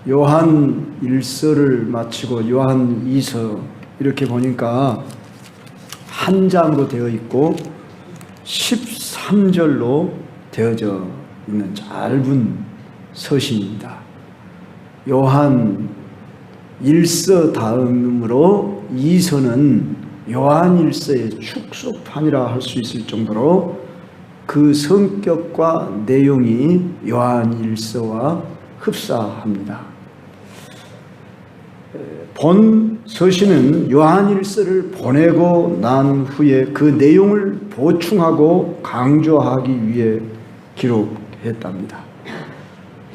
요한 1서를 마치고 요한 2서 이렇게 보니까 한 장으로 되어 있고 13절로 되어져 있는 짧은 서신입니다. 요한 1서 다음으로 2서는 요한 1서의 축소판이라 할 수 있을 정도로 그 성격과 내용이 요한 1서와 흡사합니다. 본 서신은 요한 1서를 보내고 난 후에 그 내용을 보충하고 강조하기 위해 기록했답니다.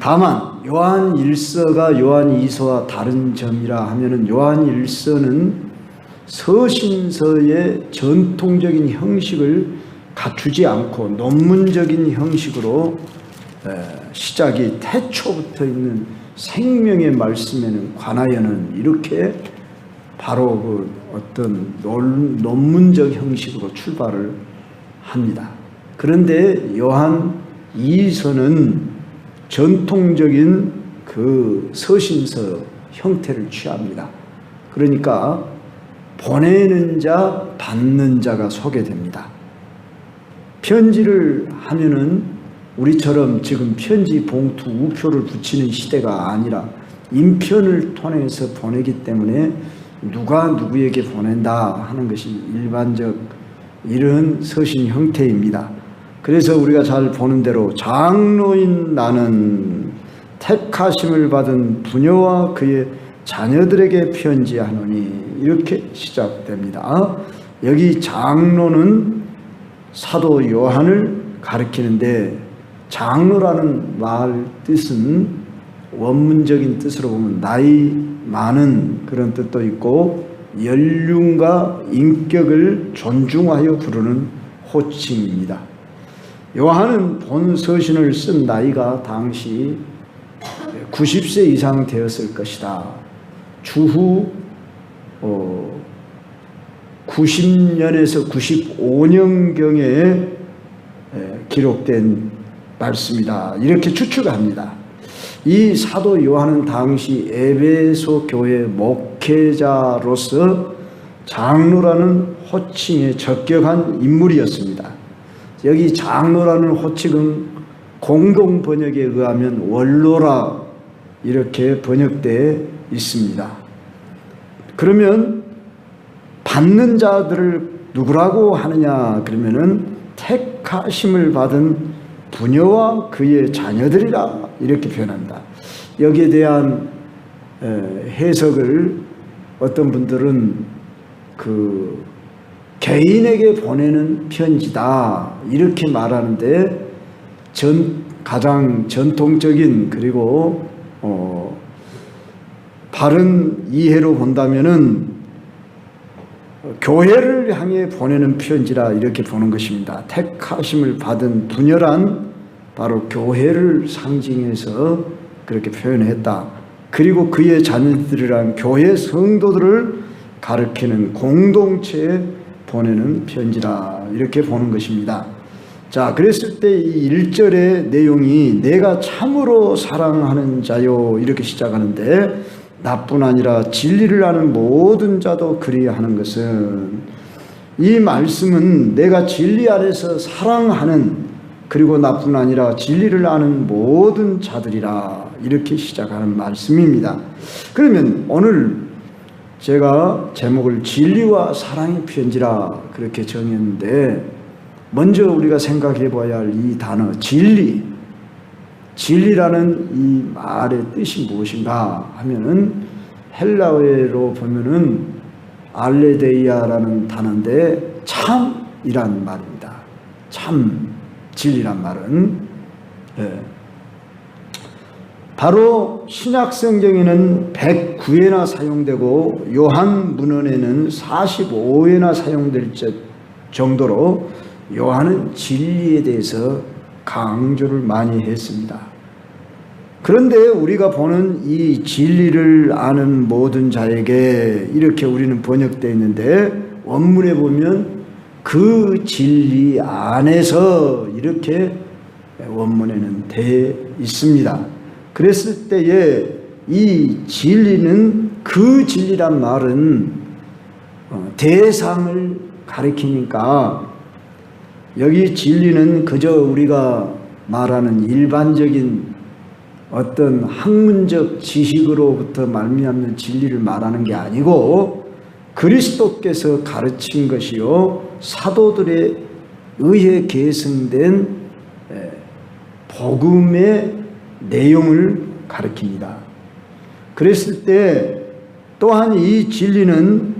다만 요한 1서가 요한 2서와 다른 점이라 하면은 요한 1서는 서신서의 전통적인 형식을 갖추지 않고 논문적인 형식으로 시작이 태초부터 있는 생명의 말씀에는 관하여는 이렇게 바로 그 어떤 논문적 형식으로 출발을 합니다. 그런데 요한 2서는 전통적인 그 서신서 형태를 취합니다. 그러니까 보내는 자, 받는 자가 소개됩니다. 편지를 하면은 우리처럼 지금 편지 봉투 우표를 붙이는 시대가 아니라 인편을 통해서 보내기 때문에 누가 누구에게 보낸다 하는 것이 일반적 이런 서신 형태입니다. 그래서 우리가 잘 보는 대로 장로인 나는 택하심을 받은 부녀와 그의 자녀들에게 편지하노니 이렇게 시작됩니다. 여기 장로는 사도 요한을 가리키는데 장로라는 말 뜻은 원문적인 뜻으로 보면 나이 많은 그런 뜻도 있고 연륜과 인격을 존중하여 부르는 호칭입니다. 요한은 본 서신을 쓴 나이가 당시 90세 이상 되었을 것이다. 주후 90년에서 95년경에 기록된 말씀이다. 이렇게 추측합니다. 이 사도 요한은 당시 에베소 교회 목회자로서 장로라는 호칭에 적격한 인물이었습니다. 여기 장로라는 호칭은 공동 번역에 의하면 원로라 이렇게 번역되어 있습니다. 그러면 받는 자들을 누구라고 하느냐 그러면은 택하심을 받은 부녀와 그의 자녀들이라 이렇게 표현합니다. 여기에 대한 해석을 어떤 분들은 그 개인에게 보내는 편지다 이렇게 말하는데 가장 전통적인 그리고 바른 이해로 본다면은 교회를 향해 보내는 편지라 이렇게 보는 것입니다. 택하심을 받은 부녀란 바로 교회를 상징해서 그렇게 표현했다. 그리고 그의 자녀들이란 교회 성도들을 가리키는 공동체에 보내는 편지라 이렇게 보는 것입니다. 자, 그랬을 때 이 1절의 내용이 내가 참으로 사랑하는 자요 이렇게 시작하는데 나뿐 아니라 진리를 아는 모든 자도 그리하는 것은 이 말씀은 내가 진리 안에서 사랑하는 그리고 나뿐 아니라 진리를 아는 모든 자들이라 이렇게 시작하는 말씀입니다. 그러면 오늘 제가 제목을 진리와 사랑의 편지라 그렇게 정했는데 먼저 우리가 생각해 봐야 할 이 단어 진리 진리라는 이 말의 뜻이 무엇인가 하면은 헬라어로 보면은 알레데이아라는 단어인데 참이란 말입니다. 참 진리란 말은 바로 신약 성경에는 109회나 사용되고 요한 문헌에는 45회나 사용될 정도로 요한은 진리에 대해서 강조를 많이 했습니다. 그런데 우리가 보는 이 진리를 아는 모든 자에게 이렇게 우리는 번역되어 있는데 원문에 보면 그 진리 안에서 이렇게 원문에는 되어 있습니다. 그랬을 때에 이 진리는, 그 진리란 말은 대상을 가리키니까 여기 진리는 그저 우리가 말하는 일반적인 어떤 학문적 지식으로부터 말미암는 진리를 말하는 게 아니고 그리스도께서 가르친 것이요 사도들에 의해 계승된 복음의 내용을 가르칩니다. 그랬을 때 또한 이 진리는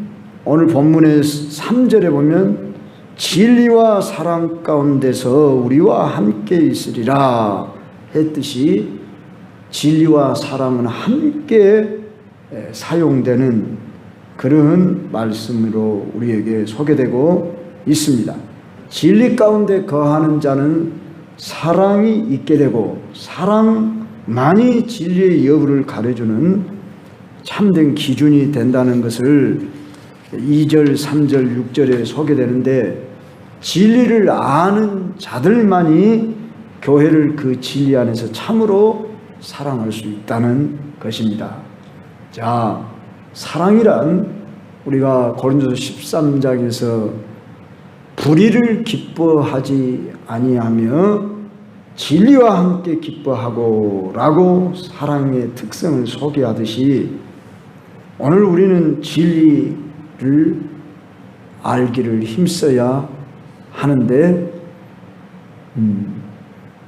오늘 본문의 3절에 보면 진리와 사랑 가운데서 우리와 함께 있으리라 했듯이 진리와 사랑은 함께 사용되는 그런 말씀으로 우리에게 소개되고 있습니다. 진리 가운데 거하는 자는 사랑이 있게 되고 사랑만이 진리의 여부를 가려주는 참된 기준이 된다는 것을 2절, 3절, 6절에 소개되는데 진리를 아는 자들만이 교회를 그 진리 안에서 참으로 사랑할 수 있다는 것입니다. 자, 사랑이란 우리가 고린도서 13장에서 불의를 기뻐하지 아니하며 진리와 함께 기뻐하고 라고 사랑의 특성을 소개하듯이 오늘 우리는 진리를 알기를 힘써야 하는데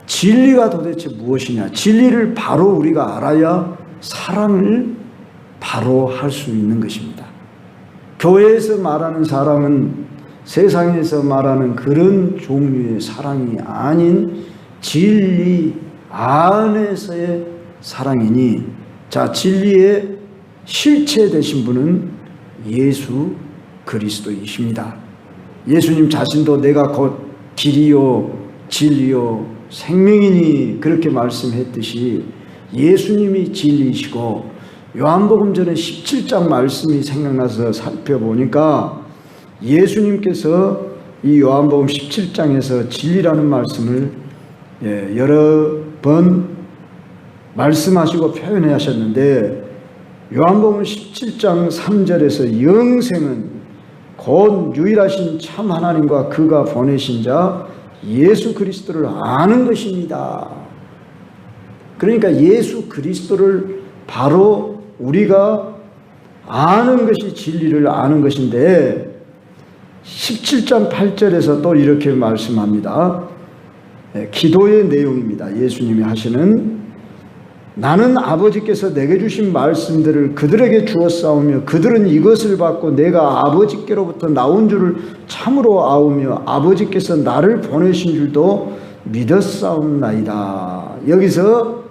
진리가 도대체 무엇이냐? 진리를 바로 우리가 알아야 사랑을 바로 할 수 있는 것입니다. 교회에서 말하는 사랑은 세상에서 말하는 그런 종류의 사랑이 아닌 진리 안에서의 사랑이니, 자, 진리의 실체 되신 분은 예수 그리스도이십니다. 예수님 자신도 내가 곧 길이요 진리요 생명이니 그렇게 말씀했듯이 예수님이 진리이시고, 요한복음 전에 17장 말씀이 생각나서 살펴보니까 예수님께서 이 요한복음 17장에서 진리라는 말씀을 여러 번 말씀하시고 표현하셨는데, 요한복음 17장 3절에서 영생은 곧 유일하신 참 하나님과 그가 보내신 자 예수 그리스도를 아는 것입니다. 그러니까 예수 그리스도를 바로 우리가 아는 것이 진리를 아는 것인데, 17장 8절에서 또 이렇게 말씀합니다. 기도의 내용입니다. 예수님이 하시는, 나는 아버지께서 내게 주신 말씀들을 그들에게 주었사오며 그들은 이것을 받고 내가 아버지께로부터 나온 줄을 참으로 아우며 아버지께서 나를 보내신 줄도 믿었사옵나이다. 여기서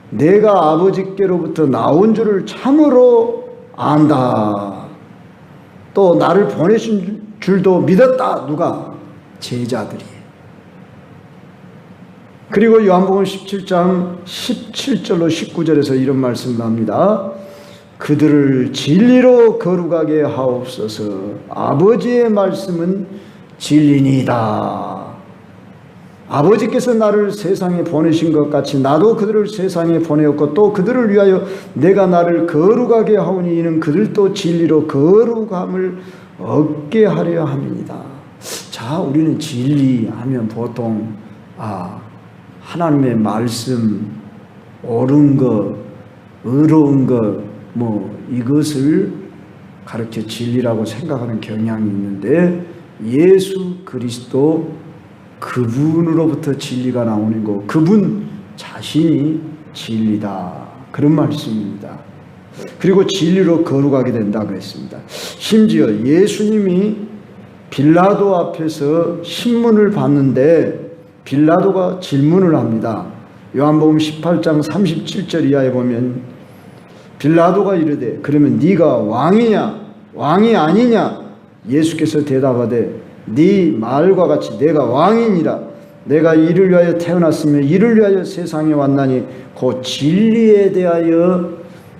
내가 아버지께로부터 나온 줄을 참으로 안다. 또 나를 보내신 줄도 믿었다. 누가? 제자들이. 그리고 요한복음 17장 17절로 19절에서 이런 말씀을 합니다. 그들을 진리로 거룩하게 하옵소서. 아버지의 말씀은 진리니이다. 아버지께서 나를 세상에 보내신 것 같이 나도 그들을 세상에 보내었고 또 그들을 위하여 내가 나를 거룩하게 하오니 이는 그들도 진리로 거룩함을 얻게 하려 함이니이다. 자, 우리는 진리하면 보통 하나님의 말씀, 옳은 것, 의로운 것, 이것을 가르쳐 진리라고 생각하는 경향이 있는데, 예수 그리스도 그분으로부터 진리가 나오는 것, 그분 자신이 진리다. 그런 말씀입니다. 그리고 진리로 거룩하게 된다고 했습니다. 심지어 예수님이 빌라도 앞에서 신문을 받는데 빌라도가 질문을 합니다. 요한복음 18장 37절 이하에 보면 빌라도가 이르되 그러면 네가 왕이냐 왕이 아니냐? 예수께서 대답하되 네 말과 같이 내가 왕이니라. 내가 이를 위하여 태어났으며 이를 위하여 세상에 왔나니 곧 진리에 대하여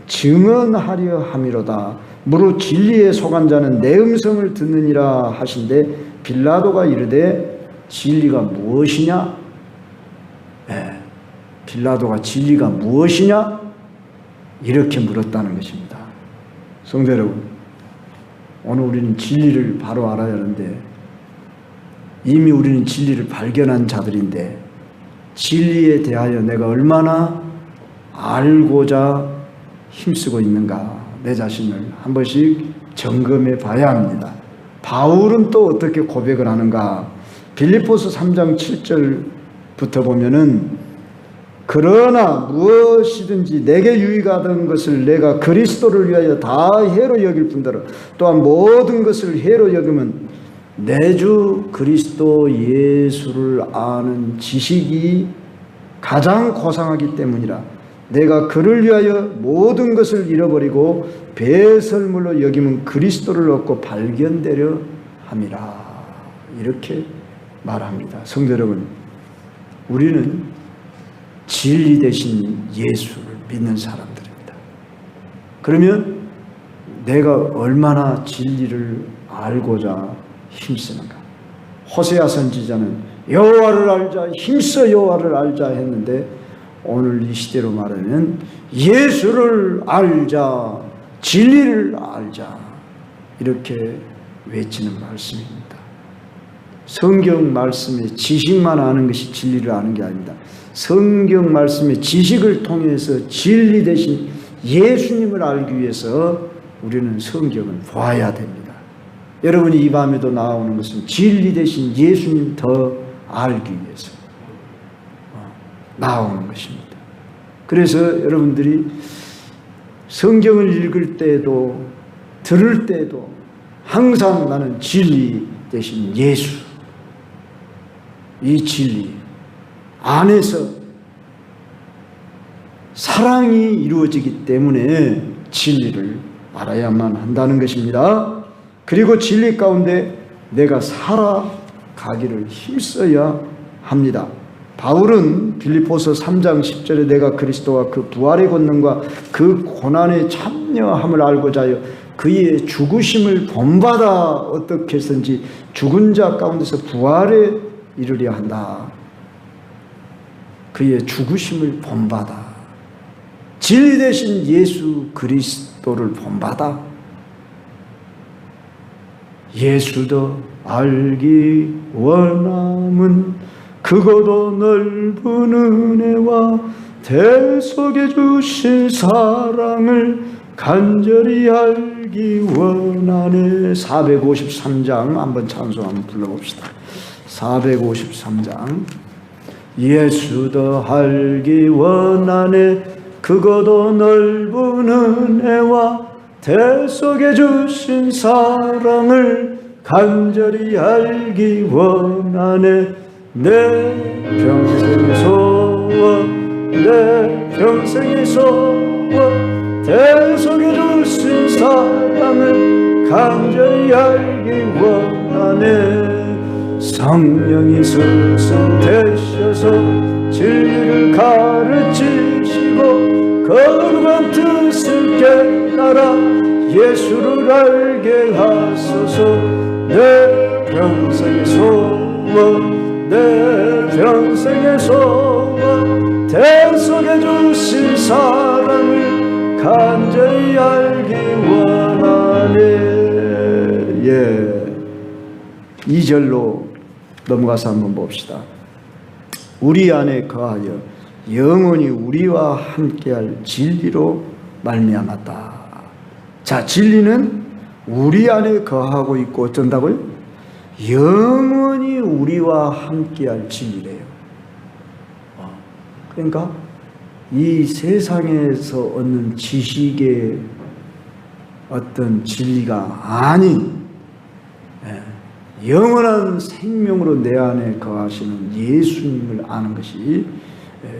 증언하려 함이로다. 무릇 진리에 속한 자는 내 음성을 듣느니라 하신대 빌라도가 이르되 진리가 무엇이냐? 빌라도가 진리가 무엇이냐? 이렇게 물었다는 것입니다. 성도 여러분, 오늘 우리는 진리를 바로 알아야 하는데 이미 우리는 진리를 발견한 자들인데 진리에 대하여 내가 얼마나 알고자 힘쓰고 있는가, 내 자신을 한 번씩 점검해 봐야 합니다. 바울은 또 어떻게 고백을 하는가? 빌립보서 3장 7절부터 보면은 그러나 무엇이든지 내게 유익하던 것을 내가 그리스도를 위하여 다 해로 여길 뿐더러 또한 모든 것을 해로 여기면 내 주 그리스도 예수를 아는 지식이 가장 고상하기 때문이라. 내가 그를 위하여 모든 것을 잃어버리고 배설물로 여기면 그리스도를 얻고 발견되려 함이라. 이렇게 말합니다. 성도 여러분, 우리는 진리 대신 예수를 믿는 사람들입니다. 그러면 내가 얼마나 진리를 알고자 힘쓰는가? 호세아 선지자는 여호와를 알자, 힘써 여호와를 알자 했는데 오늘 이 시대로 말하면 예수를 알자, 진리를 알자, 이렇게 외치는 말씀입니다. 성경 말씀의 지식만 아는 것이 진리를 아는 게 아닙니다. 성경 말씀의 지식을 통해서 진리 대신 예수님을 알기 위해서 우리는 성경을 봐야 됩니다. 여러분이 이 밤에도 나오는 것은 진리 대신 예수님 더 알기 위해서 나오는 것입니다. 그래서 여러분들이 성경을 읽을 때에도 들을 때에도 항상 나는 진리 대신 예수, 이 진리 안에서 사랑이 이루어지기 때문에 진리를 알아야만 한다는 것입니다. 그리고 진리 가운데 내가 살아가기를 힘써야 합니다. 바울은 빌립보서 3장 10절에 내가 그리스도와 그 부활의 권능과 그 고난에 참여함을 알고자 하여 그의 죽으심을 본받아 어떻게 해서든지 죽은 자 가운데서 부활에 이르려 한다. 그의 죽으심을 본받아, 진리 대신 예수 그리스도를 본받아 예수도 알기 원함은 크고도 넓은 은혜와 대속해 주신 사랑을 간절히 알기 원하네. 453장 한번 찬송 한번 불러봅시다. 453장. 예수도 알기 원하네 크고도 넓은 은혜와 대속해 주신 사랑을 간절히 알기 원하네. 내 평생의 소원, 내 평생의 소원, 대속해 주신 사랑을 간절히 알기 원하네. 성령이 승승되셔서 진리를 가르치시고 거룩한 뜻을 깨달아 예수를 알게 하소서. 내 평생의 소원, 내 평생의 소원, 대속해 주신 사랑을 간절히 알기 원하네. 예, 2절로 넘어가서 한번 봅시다. 우리 안에 거하여 영원히 우리와 함께할 진리로 말미암았다. 자, 진리는 우리 안에 거하고 있고 어쩐다고요? 영원히 우리와 함께할 진리래요. 그러니까 이 세상에서 얻는 지식의 어떤 진리가 아닌 영원한 생명으로 내 안에 거하시는 예수님을 아는 것이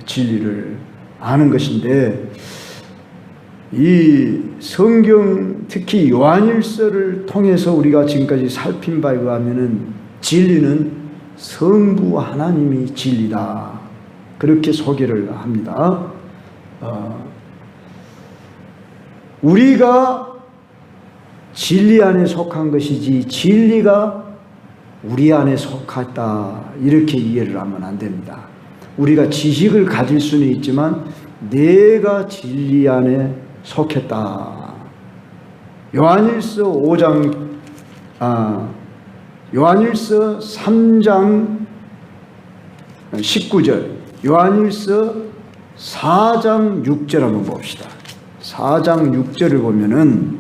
진리를 아는 것인데, 이 성경 특히 요한일서를 통해서 우리가 지금까지 살핀 바에 의하면은 진리는 성부 하나님이 진리다, 그렇게 소개를 합니다. 우리가 진리 안에 속한 것이지 진리가 우리 안에 속했다, 이렇게 이해를 하면 안 됩니다. 우리가 지식을 가질 수는 있지만 내가 진리 안에 속했다. 요한일서 3장 19절, 요한일서 4장 6절 한번 봅시다. 4장 6절을 보면은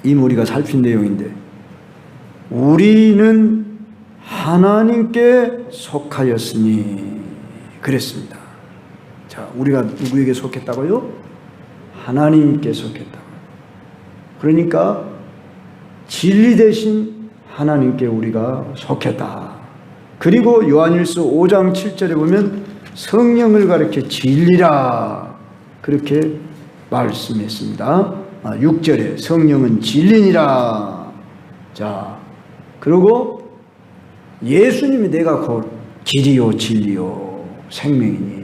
이 우리가 살핀 내용인데, 우리는 하나님께 속하였으니 그랬습니다. 자, 우리가 누구에게 속했다고요? 하나님께 속했다고. 그러니까 진리 대신 하나님께 우리가 속했다. 그리고 요한일서 5장 7절에 보면 성령을 가리켜 진리라 그렇게 말씀했습니다. 6절에 성령은 진리니라. 자, 그리고 예수님이 내가 곧 길이요 진리요 생명이니.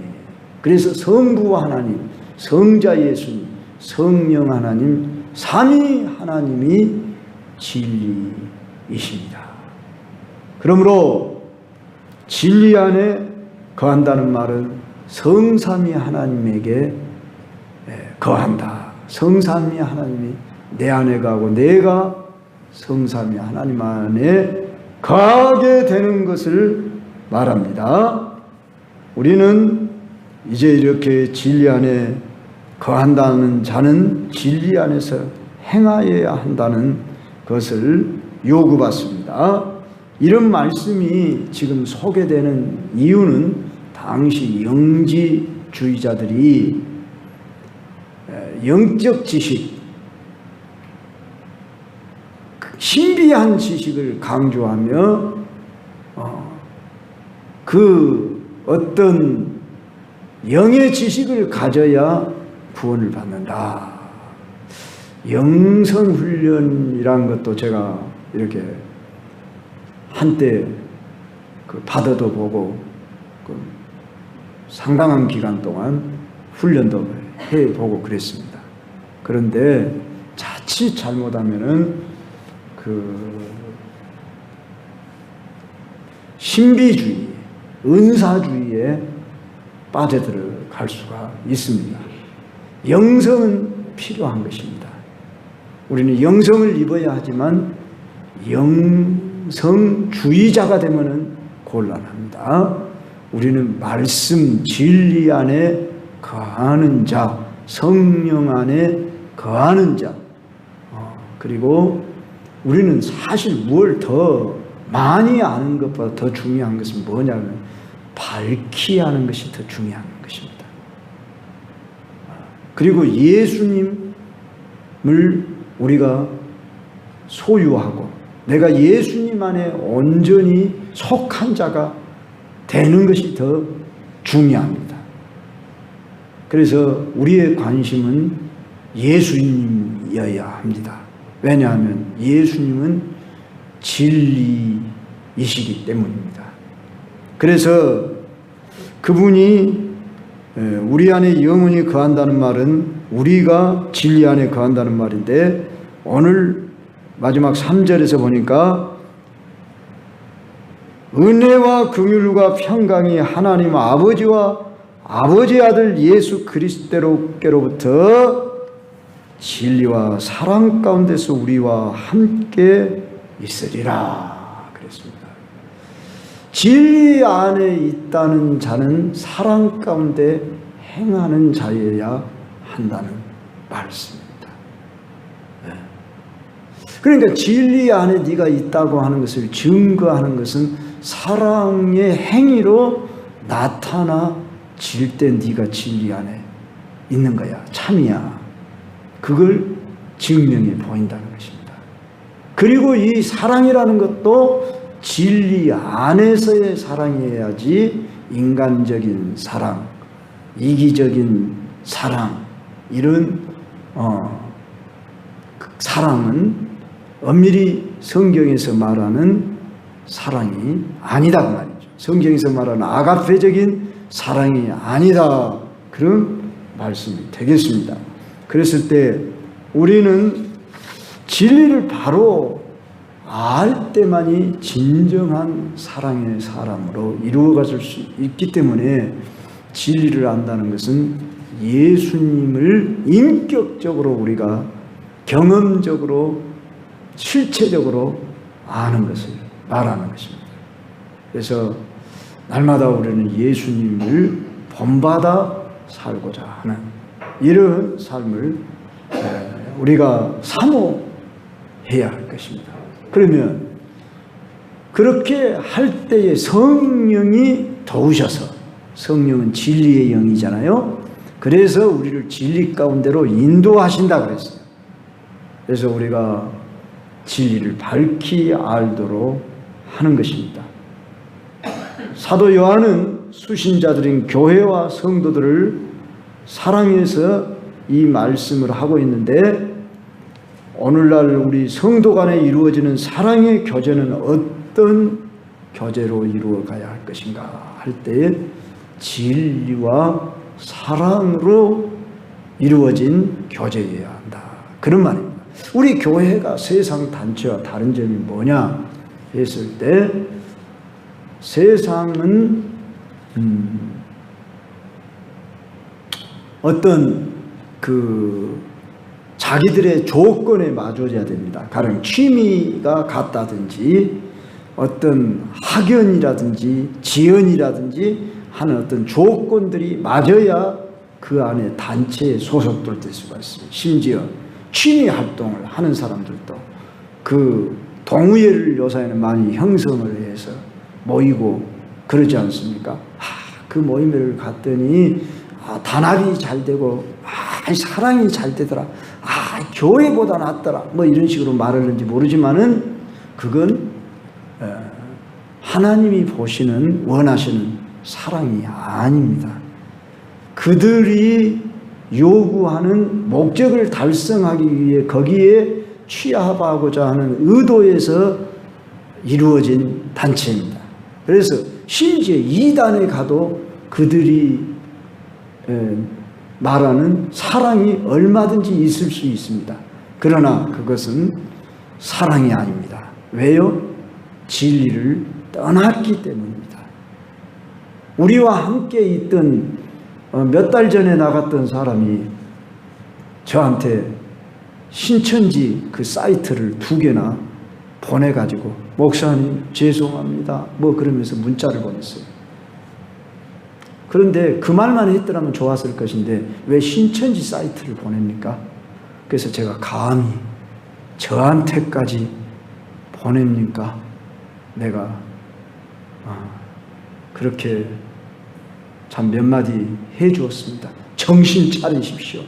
그래서 성부 하나님, 성자 예수님, 성령 하나님, 삼위 하나님이 진리이십니다. 그러므로 진리 안에 거한다는 말은 성삼위 하나님에게 거한다. 성삼위 하나님이 내 안에 가고 내가 성삼위 하나님 안에 거하게 되는 것을 말합니다. 우리는 이제 이렇게 진리 안에 거한다는 자는 진리 안에서 행하여야 한다는 것을 요구받습니다. 이런 말씀이 지금 소개되는 이유는 당시 영지주의자들이 영적 지식, 신비한 지식을 강조하며 그 어떤 영의 지식을 가져야 구원을 받는다. 영성훈련이란 것도 제가 이렇게 한때 받아도 보고 상당한 기간 동안 훈련도 해보고 그랬습니다. 그런데 자칫 잘못하면은 신비주의, 은사주의에 빠져들어갈 수가 있습니다. 영성은 필요한 것입니다. 우리는 영성을 입어야 하지만 영성주의자가 되면은 곤란합니다. 우리는 말씀, 진리 안에 거하는 자, 성령 안에 거하는 자, 그리고 우리는 사실 뭘 더 많이 아는 것보다 더 중요한 것은 뭐냐면 밝히 아는 것이 더 중요한 것입니다. 그리고 예수님을 우리가 소유하고 내가 예수님 안에 온전히 속한 자가 되는 것이 더 중요합니다. 그래서 우리의 관심은 예수님이어야 합니다. 왜냐하면 예수님은 진리이시기 때문입니다. 그래서 그분이 우리 안에 영원히 거한다는 말은 우리가 진리 안에 거한다는 말인데, 오늘 마지막 3절에서 보니까 은혜와 긍휼과 평강이 하나님 아버지와 아버지 아들 예수 그리스도께로부터 진리와 사랑 가운데서 우리와 함께 있으리라 그랬습니다. 진리 안에 있다는 자는 사랑 가운데 행하는 자여야 한다는 말씀입니다. 그러니까 진리 안에 네가 있다고 하는 것을 증거하는 것은 사랑의 행위로 나타나질 때 네가 진리 안에 있는 거야. 참이야. 그걸 증명해 보인다는 것입니다. 그리고 이 사랑이라는 것도 진리 안에서의 사랑이어야지 인간적인 사랑, 이기적인 사랑, 이런 사랑은 엄밀히 성경에서 말하는 사랑이 아니다 그 말이죠. 성경에서 말하는 아가페적인 사랑이 아니다, 그런 말씀이 되겠습니다. 그랬을 때 우리는 진리를 바로 알 때만이 진정한 사랑의 사람으로 이루어갈 수 있기 때문에 진리를 안다는 것은 예수님을 인격적으로 우리가 경험적으로 실체적으로 아는 것을 말하는 것입니다. 그래서 날마다 우리는 예수님을 본받아 살고자 하는 이런 삶을 우리가 사모해야 할 것입니다. 그러면 그렇게 할 때에 성령이 도우셔서, 성령은 진리의 영이잖아요. 그래서 우리를 진리 가운데로 인도하신다 그랬어요. 그래서 우리가 진리를 밝히 알도록 하는 것입니다. 사도 요한은 수신자들인 교회와 성도들을 사랑해서 이 말씀을 하고 있는데, 오늘날 우리 성도 간에 이루어지는 사랑의 교제는 어떤 교제로 이루어가야 할 것인가 할 때에 진리와 사랑으로 이루어진 교제여야 한다, 그런 말입니다. 우리 교회가 세상 단체와 다른 점이 뭐냐 했을 때, 세상은 어떤 자기들의 조건에 맞춰져야 됩니다. 가령 취미가 같다든지 어떤 학연이라든지 지연이라든지 하는 어떤 조건들이 맞아야 그 안에 단체에 소속될 수가 있습니다. 심지어 취미 활동을 하는 사람들도 그 동호회를 요새는 많이 형성을 해서 모이고 그러지 않습니까? 그 모임을 갔더니 단합이 잘 되고 사랑이 잘 되더라, 교회보다 낫더라, 뭐 이런 식으로 말하는지 모르지만은 그건 하나님이 보시는 원하시는 사랑이 아닙니다. 그들이 요구하는 목적을 달성하기 위해 거기에 취합하고자 하는 의도에서 이루어진 단체입니다. 그래서 심지어 이단에 가도 그들이 말하는 사랑이 얼마든지 있을 수 있습니다. 그러나 그것은 사랑이 아닙니다. 왜요? 진리를 떠났기 때문입니다. 우리와 함께 있던 몇 달 전에 나갔던 사람이 저한테 신천지 그 사이트를 2개나 보내가지고 목사님 죄송합니다 뭐 그러면서 문자를 보냈어요. 그런데 그 말만 했더라면 좋았을 것인데 왜 신천지 사이트를 보냅니까? 그래서 제가 감히 저한테까지 보냅니까? 내가 그렇게 참 몇 마디 해 주었습니다. 정신 차리십시오.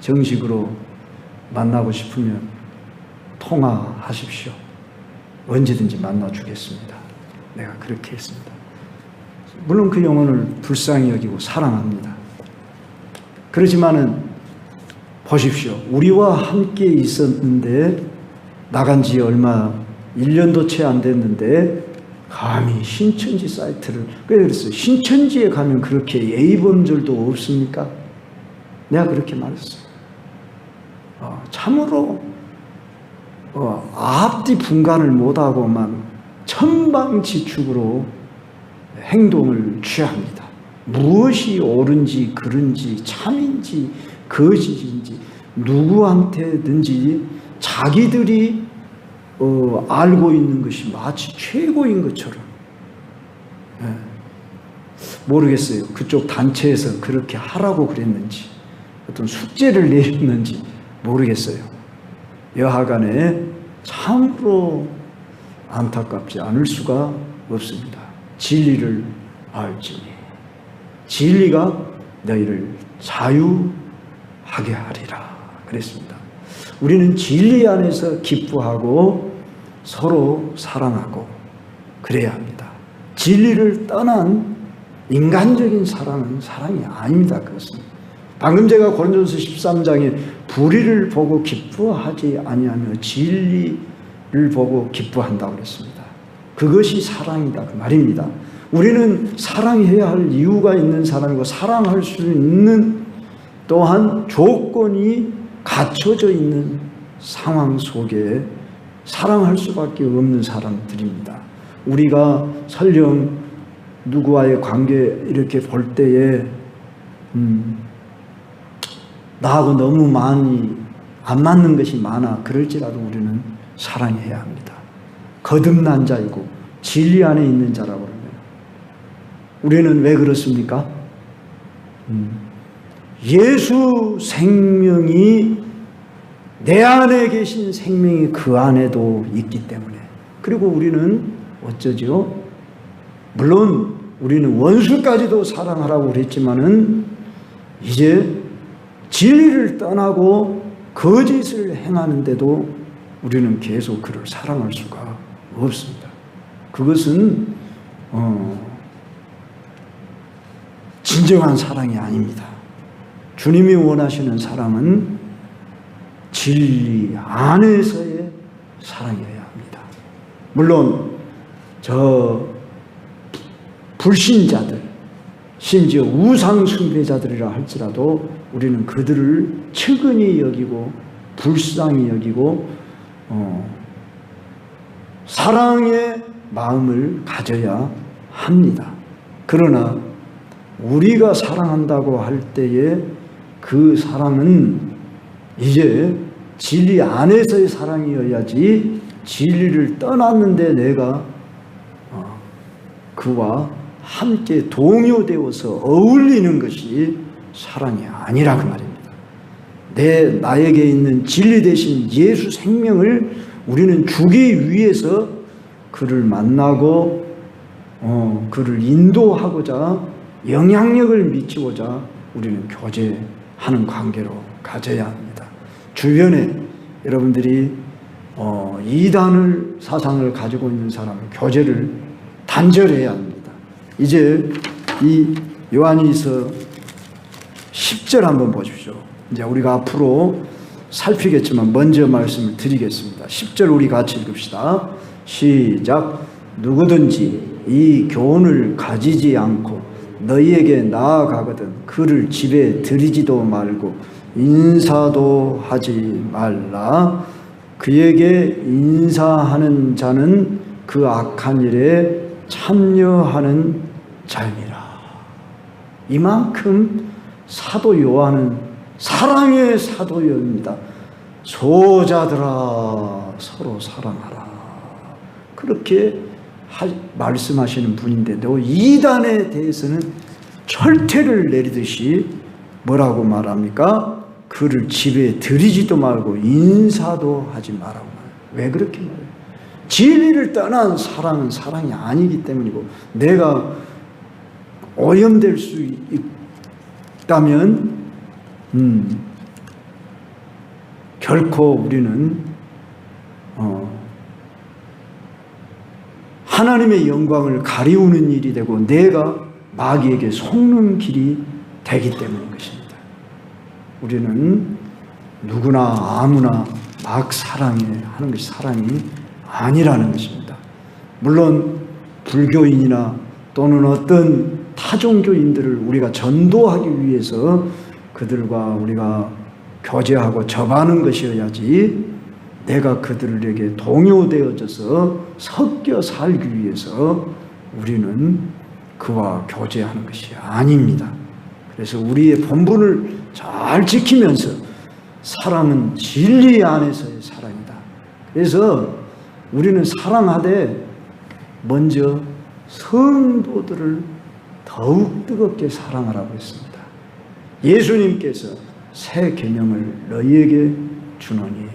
정식으로 만나고 싶으면 통화하십시오. 언제든지 만나주겠습니다. 내가 그렇게 했습니다. 물론 그 영혼을 불쌍히 여기고 사랑합니다. 그렇지만은 보십시오. 우리와 함께 있었는데 나간 지 얼마 1년도 채 안 됐는데 감히 신천지 사이트를, 그랬어요. 신천지에 가면 그렇게 예의 범절도 없습니까? 내가 그렇게 말했어요. 참으로 앞뒤 분간을 못하고만 천방지축으로 행동을 취합니다. 무엇이 옳은지 그른지 참인지 거짓인지 누구한테든지 자기들이 알고 있는 것이 마치 최고인 것처럼. 모르겠어요. 그쪽 단체에서 그렇게 하라고 그랬는지 어떤 숙제를 내렸는지 모르겠어요. 여하간에 참으로 안타깝지 않을 수가 없습니다. 진리를 알지니 진리가 너희를 자유하게 하리라 그랬습니다. 우리는 진리 안에서 기뻐하고 서로 사랑하고 그래야 합니다. 진리를 떠난 인간적인 사랑은 사랑이 아닙니다. 그것은 방금 제가 고린도서 13장에 불의를 보고 기뻐하지 아니하며 진리를 보고 기뻐한다고 그랬습니다. 그것이 사랑이다 그 말입니다. 우리는 사랑해야 할 이유가 있는 사람이고 사랑할 수 있는 또한 조건이 갖춰져 있는 상황 속에 사랑할 수밖에 없는 사람들입니다. 우리가 설령 누구와의 관계 이렇게 볼 때에 나하고 너무 많이 안 맞는 것이 많아. 그럴지라도 우리는 사랑해야 합니다. 거듭난 자이고 진리 안에 있는 자라고 그러면 우리는 왜 그렇습니까? 예수 생명이 내 안에 계신 생명이 그 안에도 있기 때문에. 그리고 우리는 어쩌죠? 물론 우리는 원수까지도 사랑하라고 그랬지만은 이제 진리를 떠나고 거짓을 행하는데도 우리는 계속 그를 사랑할 수가 없습니다. 그것은 진정한 사랑이 아닙니다. 주님이 원하시는 사랑은 진리 안에서의 사랑이어야 합니다. 물론 저 불신자들, 심지어 우상 숭배자들이라 할지라도 우리는 그들을 측은히 여기고 불쌍히 여기고 사랑의 마음을 가져야 합니다. 그러나 우리가 사랑한다고 할 때에 그 사랑은 이제 진리 안에서의 사랑이어야지, 진리를 떠났는데 내가 그와 함께 동요되어서 어울리는 것이 사랑이 아니라 그 말입니다. 나에게 있는 진리 대신 예수 생명을 우리는 주기 위해서 그를 만나고 그를 인도하고자, 영향력을 미치고자 우리는 교제하는 관계로 가져야 합니다. 주변에 여러분들이 이단을 사상을 가지고 있는 사람은 교제를 단절해야 합니다. 이제 이 요한일서 10절 한번 보십시오. 이제 우리가 앞으로 살피겠지만 먼저 말씀을 드리겠습니다. 10절 우리 같이 읽읍시다. 시작. 누구든지 이 교훈을 가지지 않고 너희에게 나아가거든 그를 집에 들이지도 말고 인사도 하지 말라. 그에게 인사하는 자는 그 악한 일에 참여하는 자입니다. 이만큼 사도 요한은 사랑의 사도입니다. 소자들아 서로 사랑하라. 그렇게 말씀하시는 분인데 이단에 대해서는 철퇴를 내리듯이 뭐라고 말합니까? 그를 집에 들이지도 말고 인사도 하지 말라고 말해요. 왜 그렇게 말해요? 진리를 떠난 사랑은 사랑이 아니기 때문이고, 내가 오염될 수 있다면 결코 우리는 하나님의 영광을 가리우는 일이 되고 내가 마귀에게 속는 길이 되기 때문인 것입니다. 우리는 누구나 아무나 막 사랑하는 것이 사랑이 아니라는 것입니다. 물론 불교인이나 또는 어떤 타종교인들을 우리가 전도하기 위해서 그들과 우리가 교제하고 접하는 것이어야지, 내가 그들에게 동요되어져서 섞여 살기 위해서 우리는 그와 교제하는 것이 아닙니다. 그래서 우리의 본분을 잘 지키면서 사랑은 진리 안에서의 사랑이다. 그래서 우리는 사랑하되 먼저 성도들을 더욱 뜨겁게 사랑하라고 했습니다. 예수님께서 새 계명을 너희에게 주노니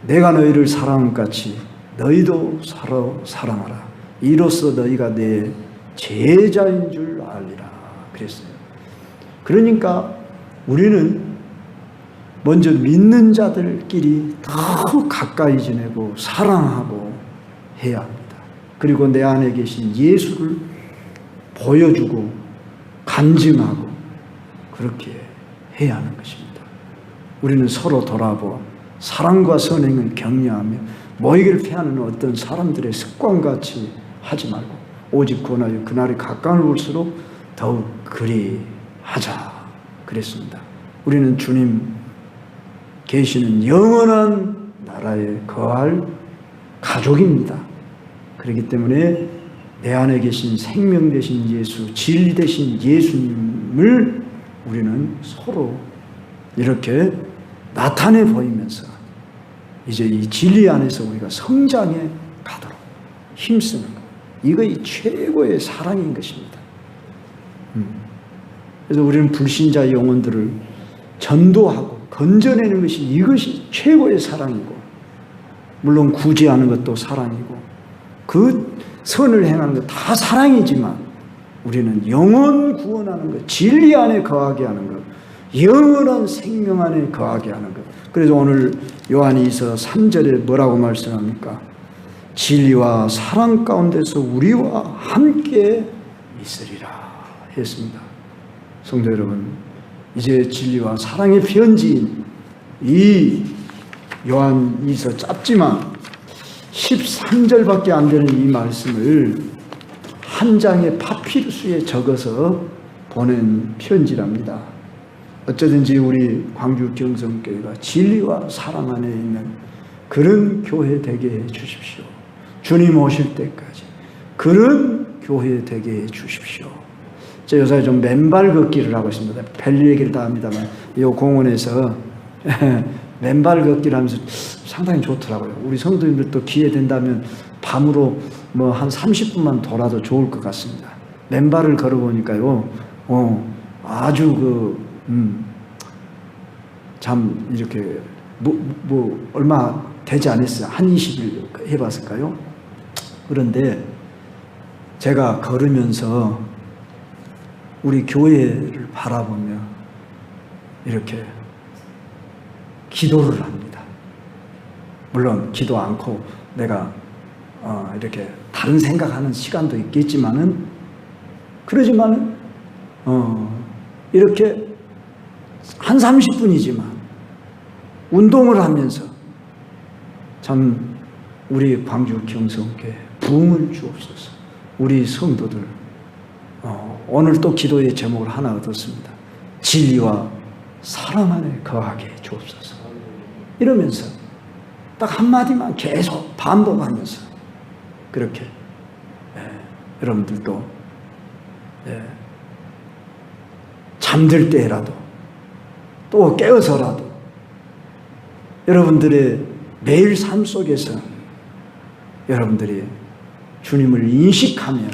내가 너희를 사랑한 같이 너희도 서로 사랑하라. 이로써 너희가 내 제자인 줄 알리라 그랬어요. 그러니까 우리는 먼저 믿는 자들끼리 더 가까이 지내고 사랑하고 해야 합니다. 그리고 내 안에 계신 예수를 보여주고 간증하고 그렇게 해야 하는 것입니다. 우리는 서로 돌아보아 사랑과 선행을 격려하며 모이기를 피하는 어떤 사람들의 습관같이 하지 말고 오직 권하여 그날이 가까울 올수록 더욱 그리 하자 그랬습니다. 우리는 주님 계시는 영원한 나라에 거할 가족입니다. 그렇기 때문에 내 안에 계신 생명 되신 예수, 진리 되신 예수님을 우리는 서로 이렇게 나타내 보이면서 이제 이 진리 안에서 우리가 성장해 가도록 힘쓰는 것. 이것이 최고의 사랑인 것입니다. 그래서 우리는 불신자 영혼들을 전도하고 건져내는 것이 이것이 최고의 사랑이고, 물론 구제하는 것도 사랑이고 그 선을 행하는 것 다 사랑이지만 우리는 영혼 구원하는 것, 진리 안에 거하게 하는 것, 영원한 생명 안에 거하게 하는 것. 그래서 오늘 요한이서 3절에 뭐라고 말씀합니까? 진리와 사랑 가운데서 우리와 함께 있으리라 했습니다. 성도 여러분, 이제 진리와 사랑의 편지인 이 요한이서 짧지만 13절밖에 안 되는 이 말씀을 한 장의 파피루스에 적어서 보낸 편지랍니다. 어쩌든지 우리 광주 경성교회가 진리와 사랑 안에 있는 그런 교회 되게 해 주십시오. 주님 오실 때까지 그런 교회 되게 해 주십시오. 저 요새 좀 맨발 걷기를 하고 있습니다. 별 얘기를 다 합니다만 이 공원에서 맨발 걷기를 하면서 상당히 좋더라고요. 우리 성도님들도 기회 된다면 밤으로 뭐 한 30분만 돌아도 좋을 것 같습니다. 맨발을 걸어보니까요, 아주 참 이렇게 얼마 되지 않았어요. 한 20일 해봤을까요? 그런데 제가 걸으면서 우리 교회를 바라보며 이렇게 기도를 합니다. 물론 기도 않고 내가 이렇게 다른 생각하는 시간도 있겠지만은, 그러지만은 이렇게 한 30분이지만 운동을 하면서 참 우리 광주 경성교회 부흥을 주옵소서. 우리 성도들 오늘 또 기도의 제목을 하나 얻었습니다. 진리와 사랑 안에 거하게 해 주옵소서. 이러면서 딱 한마디만 계속 반복하면서 그렇게 여러분들도 잠들 때라도 또 깨어서라도 여러분들의 매일 삶 속에서 여러분들이 주님을 인식하면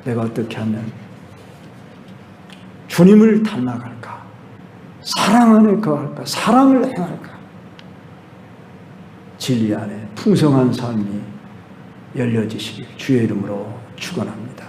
내가 어떻게 하면 주님을 닮아갈까, 사랑 안에 거할까, 사랑을 행할까, 진리 안에 풍성한 삶이 열려지시길 주의 이름으로 축원합니다.